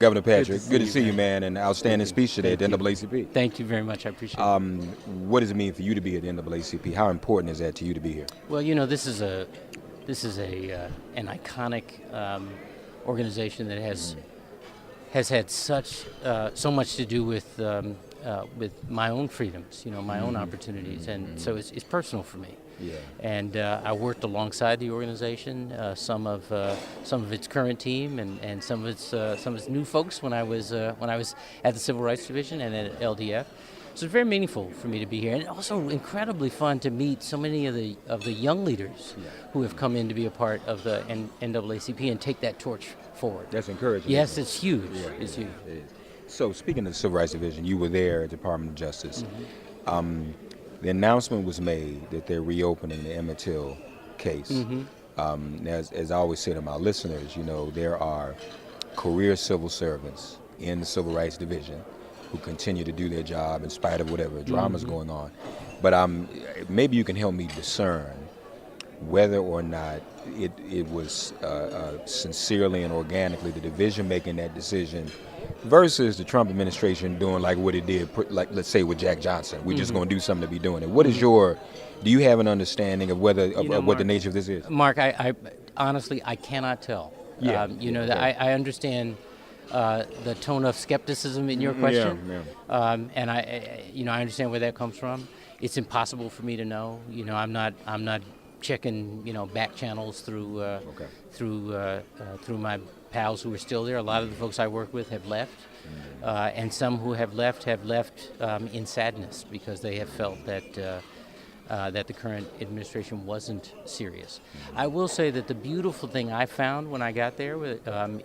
Governor Patrick, good to see you, man, and outstanding speech today at the NAACP. Thank you very much. I appreciate it. What does it mean for you to be at the NAACP? How important is that to you to be here? Well, this is an iconic organization that has had so much to do with my own freedoms, my own opportunities, and so it's personal for me. Yeah. And I worked alongside the organization, some of its current team, and some of its new folks when I was at the Civil Rights Division and at LDF. So it's very meaningful for me to be here, and also incredibly fun to meet so many of the young leaders who have come in to be a part of the NAACP and take that torch forward. That's encouraging. Yes, it's huge. Yeah, it's huge. It is. So speaking of the Civil Rights Division, you were there at the Department of Justice. Mm-hmm. The announcement was made that they're reopening the Emmett Till case. Mm-hmm. As I always say to my listeners, there are career civil servants in the Civil Rights Division who continue to do their job in spite of whatever drama's going on. But maybe you can help me discern whether or not it was sincerely and organically the division making that decision versus the Trump administration doing like what it did, like let's say with Jack Johnson. We're just going to do something to be doing it. What is do you have an understanding of what the nature of this is? Mark, I honestly, I cannot tell. Yeah. I understand the tone of skepticism in your question. And I understand where that comes from. It's impossible for me to know. I'm not checking back channels through my pals who are still there. A lot of the folks I work with have left, and some who have left in sadness because they have felt that the current administration wasn't serious. I will say that the beautiful thing I found when I got there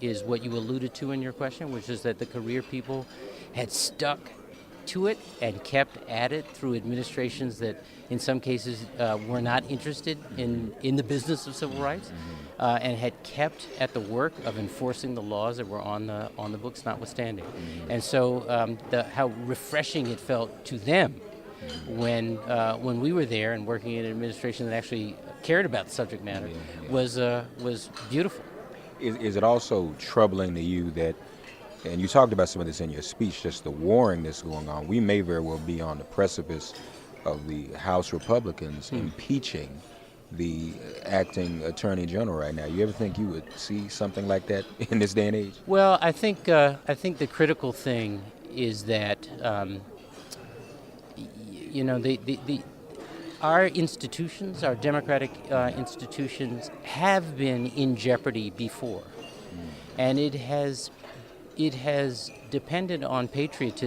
is what you alluded to in your question, which is that the career people had stuck to it and kept at it through administrations that in some cases were not interested in the business of civil rights, and had kept at the work of enforcing the laws that were on the books notwithstanding. And so how refreshing it felt to them when we were there and working in an administration that actually cared about the subject matter was beautiful. Is it also troubling to you that, and you talked about some of this in your speech, just the warring that's going on, we may very well be on the precipice of the House Republicans impeaching the acting Attorney General right now. You ever think you would see something like that in this day and age? Well, I think the critical thing is that our institutions, our democratic institutions, have been in jeopardy before, and it has depended on patriots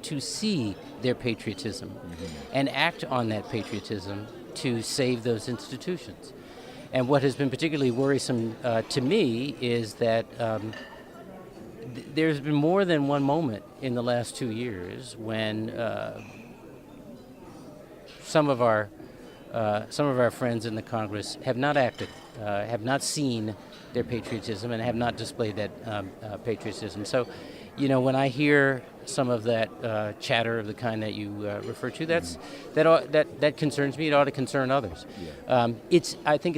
to see their patriotism and act on that patriotism to save those institutions. And what has been particularly worrisome to me is that there's been more than one moment in the last 2 years when some of our friends in the Congress have not acted, have not seen their patriotism, and have not displayed that patriotism. So, when I hear some of that chatter of the kind that you refer to, that concerns me. It ought to concern others. I think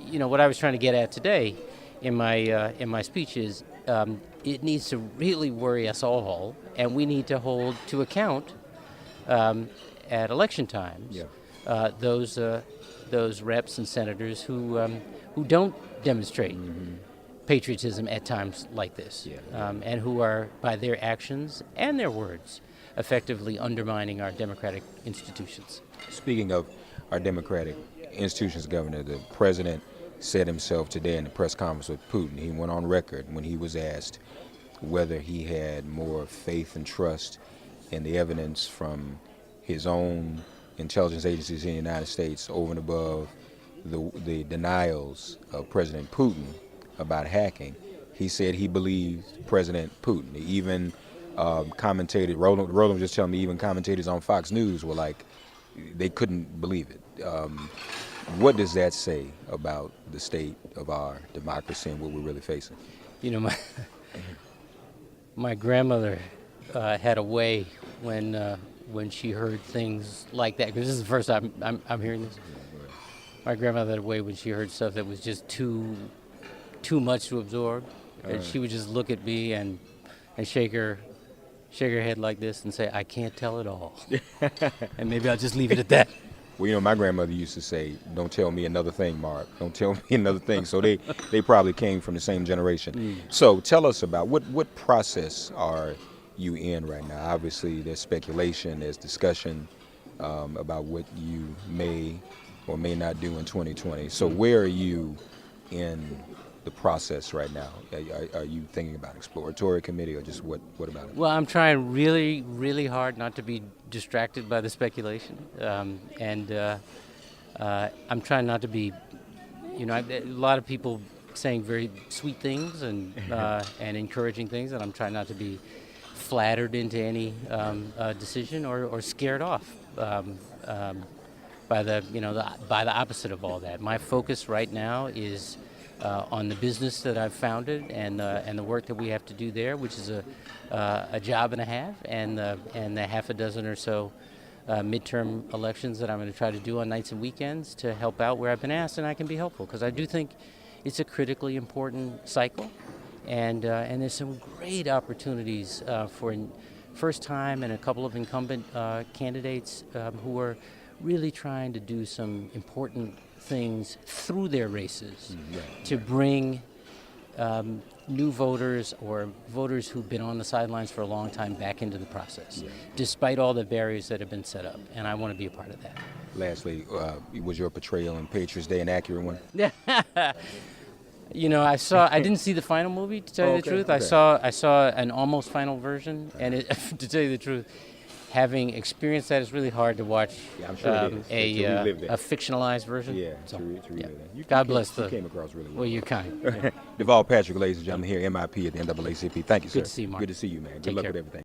what I was trying to get at today in my speech is it needs to really worry us all, and we need to hold to account at election times those reps and senators who don't demonstrate patriotism at times like this, and who are, by their actions and their words, effectively undermining our democratic institutions. Speaking of our democratic institutions, Governor, the president said himself today in the press conference with Putin, he went on record when he was asked whether he had more faith and trust in the evidence from his own intelligence agencies in the United States over and above the denials of President Putin about hacking. He said he believed President Putin. He even commentated, Roland was just telling me, even commentators on Fox News were like, they couldn't believe it. What does that say about the state of our democracy and what we're really facing? My grandmother had a way when she heard things like that, because this is the first time I'm hearing this. My grandmother had a way when she heard stuff that was just too much to absorb. And she would just look at me and shake her head like this and say, "I can't tell it all." And maybe I'll just leave it at that. Well, you know, my grandmother used to say, "Don't tell me another thing, Mark. Don't tell me another thing." So they probably came from the same generation. So tell us about what process are you in right now? Obviously, there's speculation, there's discussion about what you may or may not do in 2020. So where are you in the process right now? Are you thinking about exploratory committee or just what about it? Well, I'm trying really, really hard not to be distracted by the speculation, and I'm trying not to be, a lot of people saying very sweet things and encouraging things, and I'm trying not to be flattered into any decision or scared off by the opposite of all that. My focus right now is on the business that I've founded and the work that we have to do there, which is a job and a half, and the half a dozen or so midterm elections that I'm going to try to do on nights and weekends to help out where I've been asked and I can be helpful, because I do think it's a critically important cycle, and there's some great opportunities for first time and a couple of incumbent candidates who are really trying to do some important things through their races to bring new voters or voters who've been on the sidelines for a long time back into the process, despite all the barriers that have been set up. And I want to be a part of that. Lastly, was your portrayal in Patriots Day an accurate one? I didn't see the final movie, to tell you the truth. Okay. I saw an almost final version, and to tell you the truth, having experienced that, it's really hard to watch I'm sure it is. To relive that. A fictionalized version. Yeah, So, to relive that. God bless you came across really well. Well, you're kind. Yeah. Deval Patrick, ladies and gentlemen, here, MIP at the NAACP. Thank you, sir. Good to see you, Mark. Good to see you, man. Good Take luck care. with everything.